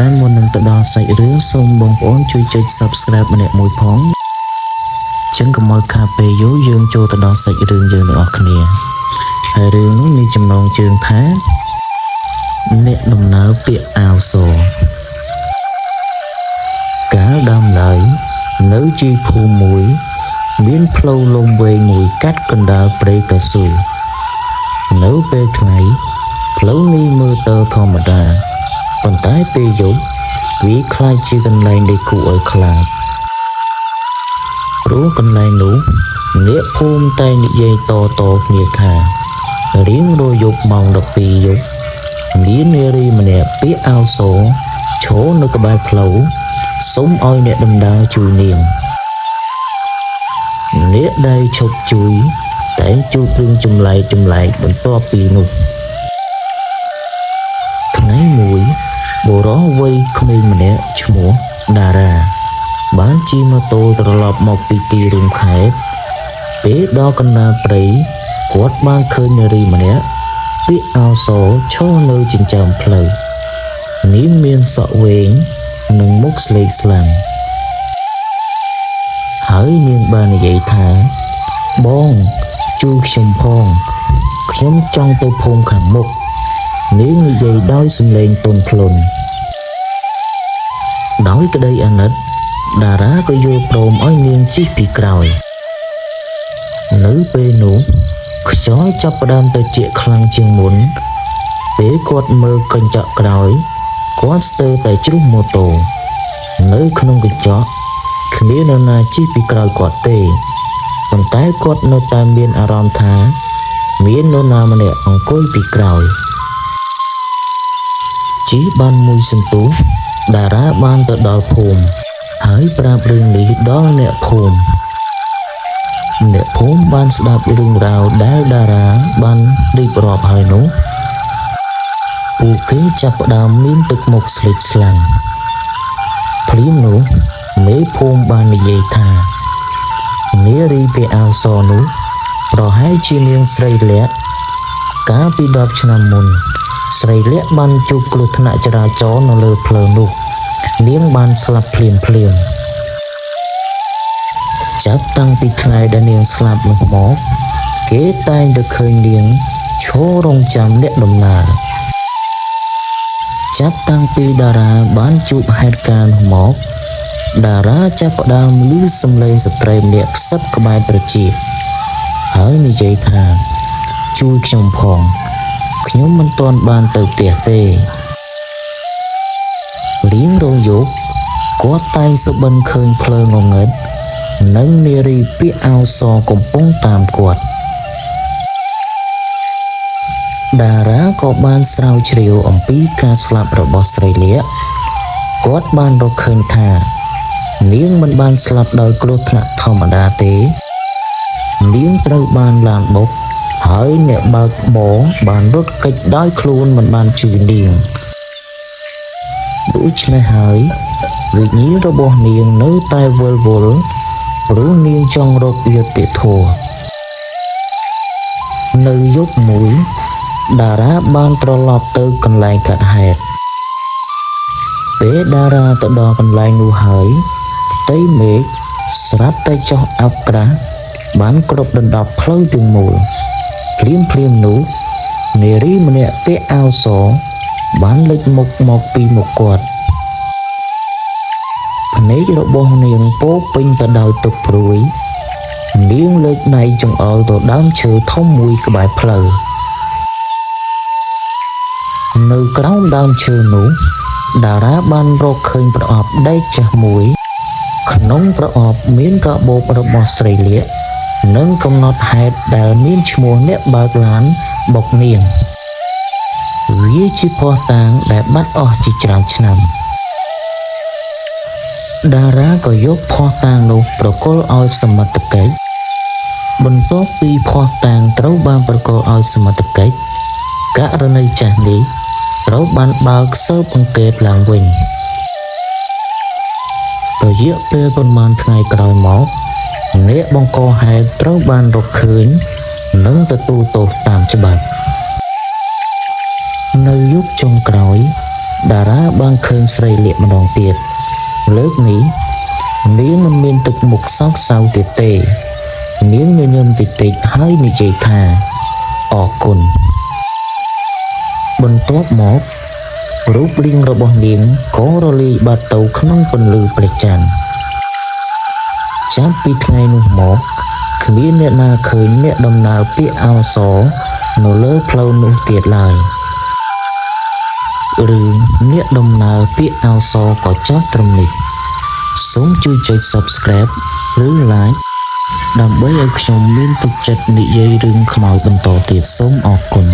តែមុននឹងទៅដល់សាច់រឿងសូមបងប្អូនជួយចុច Subscribe ម្នាក់មួយផងចឹងកុំឲ្យខាតពេលយូរយើងចូលទៅដល់សាច់រឿងយើងទាំងអស់គ្នាហើយរឿងនេះមានចំណងជើងថាអ្នកដំណើរពាក្យអាវសកាលដើមឡើយនៅជីភូមិមួយមានផ្លូវលំវែងមួយកាត់កណ្ដាលព្រៃកៅស៊ូនៅពេលថ្ងៃផ្លូវនេះមើលទៅធម្មតាប៉ុន្តែពេលយប់វាខ្លាចជាកន្លែងដែលគួរឲ្យខ្លាចព្រោះកន្លែងនោះអ្នកភូមិតែនិយាយតគ្នាថារៀងរាល់យប់ម៉ោង12យប់មាននារីម្នាក់ពាក់អាវសឈរនៅក្បែរផ្លូវសុំឲ្យអ្នកដំណើរជួយនាងអ្នកដែលឈប់ជួយតែជួបរឿងចម្លែកបន្ទាប់ពីនោះថ្ងៃមួយបុរសវ័យក្មេងម្នាក់ឈ្មោះតារាបានជិះម៉ូតូត្រឡប់មកពីទីរួមខេត្តពេលដល់កណ្ដាលព្រៃគាត់បានឃើញនារីម្នាក់ពាក់អាវសឈរនៅចិញ្ចើមផ្លូវនាងមានសក់វែងនិងមុខស្លេកស្លាំងហើយនាងបាននិយាយថាបងជួយខ្ញុំផងខ្ញុំចង់ទៅភូមិខាងមុខនាងនិយាយដោយសំឡេងទន់ភ្លន់ដោយក្តីអាណិតតារាក៏យល់ព្រមឲ្យនាងជិះពីក្រោយនៅពេលនោះខ្យល់ចាប់ផ្ដើមត្រជាក់ខ្លាំងជាងមុនពេលគាត់មើលកញ្ចក់ក្រោយគាត់ស្ទើរតែជ្រុះម៉ូតូនៅក្នុងកញ្ចក់គ្មាននរណាជិះពីក្រោយគាត់ទេប៉ុន្តែគាត់នៅតែមានអារម្មណ៍ថាមាននរណាម្នាក់អង្គុយពីក្រោយជិះបានមួយសន្ទុះតារាបានទៅដល់ភូមិហើយប្រាប់រឿងនេះដល់អ្នកភូមិបានស្ដាប់រឿងរ៉ាវដែលតារាបានរៀបរាប់ហើយនោះពួកគេចាប់ផ្ដើមមានទឹកមុខស្លេកស្លាំងភ្លាមនោះមេភូមិបាននិយាយថានារីពាក់អាវសនោះប្រហែលជានាងស្រីលក្ខកាលពី10ឆ្នាំមុនស្រីលក្ខបានជួបគ្រោះថ្នាក់ចរាចរណ៍នៅលើផ្លូវនោះនាងបានស្លាប់ភ្លាមចាប់តាំងពីថ្ងៃដែលនាងស្លាប់នោះមកគេតែងតែឃើញនាងឈររងចាំអ្នកដំណើរចាប់តាំងពីតារាបានជួបហេតុការណ៍នោះមកតារាចាប់ផ្ដើមឮសំឡេងស្ត្រីម្នាក់ខ្សឹបក្បែរត្រចៀកហើយនិយាយថាជួយខ្ញុំផងខ្ញុំមិនទាន់បានទៅផ្ទះទេរៀងរាល់យប់គាត់តែងសុបិនឃើញភ្លើងងងឹតនិងនារីពាក់អាវសកំពុងតាមគាត់តារាក៏បានស្រាវជ្រាវអំពីការស្លាប់របស់ស្រីលក្ខគាត់បានរកឃើញថានាងមិនបានស្លាប់ដោយគ្រោះថ្នាក់ធម្មតាទេនាងត្រូវបានឡានបុកហើយអ្នកបើកបរបានរត់គេចដោយខ្លួនមិនបានជួយនាងដូច្នេះហើយវិញ្ញាណរបស់នាងនៅតែវិលវល់ព្រោះនាងចង់រកយុត្តិធម៌នៅយប់មួយតារាបានត្រឡប់ទៅកន្លែងកើតហេតុពេលតារាទៅដល់កន្លែងនោះហើយផ្ទៃមេឃស្រាប់តែចុះអោបក្រាស់បានគ្រប់ដណ្ដប់ផ្លូវទាំងមូលភ្លាមនោះនារីម្នាក់ពាក់អាវសបានលេចមុខមកពីមុខគាត់ភ្នែករបស់នាងពោពេញទៅដោយទឹកព្រួយនាងលើកដៃចង្អុលទៅដើមឈើធំមួយក្បែរផ្លូវនៅក្រោមដើមឈើនោះតារាបានរកឃើញប្រអប់ដែកចាស់មួយក្នុងប្រអប់មានកាបូបរបស់ស្រីលក្ខនិងកំណត់ហេតុដែលមានឈ្មោះអ្នកបើកឡានបុកនាងវាជាភស្តុតាងដែលបាត់អស់ជាច្រើនឆ្នាំតារាក៏យកភស្តុតាងនោះប្រគល់ឲ្យសមត្ថកិច្ចបន្ទាប់ពីភស្តុតាងត្រូវបានប្រគល់ឲ្យសមត្ថកិច្ចករណីចាស់នេះត្រូវបានបើកស៊ើបអង្កេតឡើងវិញរយៈពេលប្រមាណថ្ងៃក្រោយមកអ្នកបង្កហេតុត្រូវបានរកឃើញនិងទទួលទោសតាមច្បាប់នៅយុគចុងក្រោយ តារាបានឃើញស្រីលាក់ម្ដងទៀតលើកនេះនាងមិនមានទឹកមុខសោកសៅទៀតទេនាងញញឹមតិចៗហើយនិយាយថាអរគុណបន្ទាប់មករូបរាងរបស់នាងក៏រលាយបាត់ទៅក្នុងពន្លឺព្រះច័ន្ទចាប់ពីថ្ងៃនោះមកគ្មានអ្នកណាឃើញអ្នកដំណើរពាក់អាវសនៅលើផ្លូវនោះទៀតឡើយរឿងអ្នកដំណើរពាក់អាវសក៏ចប់ត្រឹមនេះសូមជួយចុច Subscribe ឬ Like ដើម្បីឲ្យខ្ញុំមានទឹកចិត្តនិយាយរឿងខ្មោចបន្តទៀតសូមអរគុណ